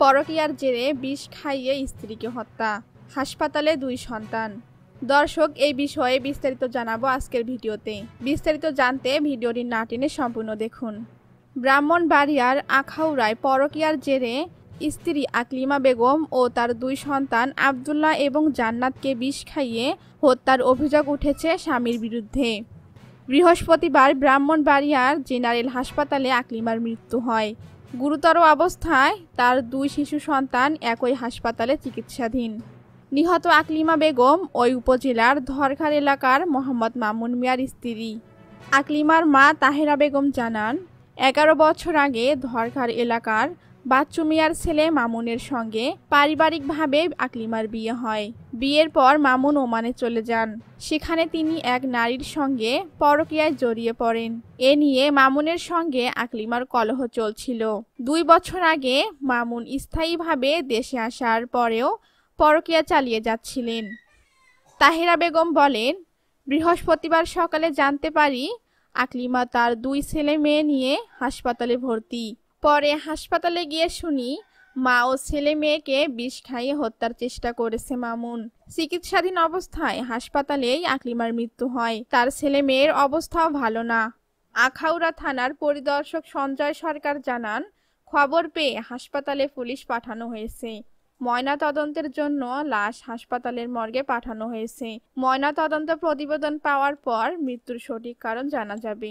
পরকীয়ার জেরে বিষ খাইয়ে স্ত্রীকে হত্যা, হাসপাতালে 2 সন্তান। দর্শক, এই বিষয়ে বিস্তারিত জানাবো আজকের ভিডিওতে। বিস্তারিত জানতে ভিডিওটি না টেনে সম্পূর্ণ দেখুন। ব্রাহ্মণবাড়িয়ার আখাউড়ায় পরকীয়ার জেরে স্ত্রী আকলিমা বেগম ও তার 2 সন্তান আব্দুল্লাহ এবং জান্নাতকে বিষ খাইয়ে হত্যার অভিযোগ উঠেছে স্বামীর বিরুদ্ধে। বৃহস্পতিবার ব্রাহ্মণবাড়িয়ার জেনারেল হাসপাতালে আকলিমার মৃত্যু হয়। গুরুতর অবস্থায় তার 2 শিশু সন্তান একই হাসপাতালে চিকিৎসাধীন। নিহত আকলিমা বেগম ওই উপজেলার ধরখার এলাকার মোহাম্মদ মামুন মিয়ার স্ত্রী। আকলিমার মা তাহেরা বেগম জানান, 11 বছর আগে ধরখার এলাকার বাচ্চু মিয়ার ছেলে মামুনের সঙ্গে পারিবারিকভাবে আকলিমার বিয়ে হয়। বিয়ের পর মামুন ওমানে চলে যান। সেখানে তিনি এক নারীর সঙ্গে পরকীয়ায় জড়িয়ে পড়েন। এ নিয়ে মামুনের সঙ্গে আকলিমার কলহ চলছিল। 2 বছর আগে মামুন স্থায়ীভাবে দেশে আসার পরেও পরকীয়া চালিয়ে যাচ্ছিলেন। তাহেরা বেগম বলেন, বৃহস্পতিবার সকালে জানতে পারি আকলিমা তার 2 ছেলে মেয়ে নিয়ে হাসপাতালে ভর্তি। পরে হাসপাতালে গিয়ে শুনি মা ও ছেলে মেয়েকে বিষ খাইয়ে হত্যার চেষ্টা করেছে মামুন। চিকিৎসাধীন অবস্থায় হাসপাতালেই আকলিমার মৃত্যু হয়। তার ছেলে মেয়ের অবস্থাও ভালো না। আখাউড়া থানার পরিদর্শক সঞ্জয় সরকার জানান, খবর পেয়ে হাসপাতালে পুলিশ পাঠানো হয়েছে। ময়নাতদন্তের জন্য লাশ হাসপাতালের মর্গে পাঠানো হয়েছে। ময়নাতদন্ত প্রতিবেদন পাওয়ার পর মৃত্যুর সঠিক কারণ জানা যাবে।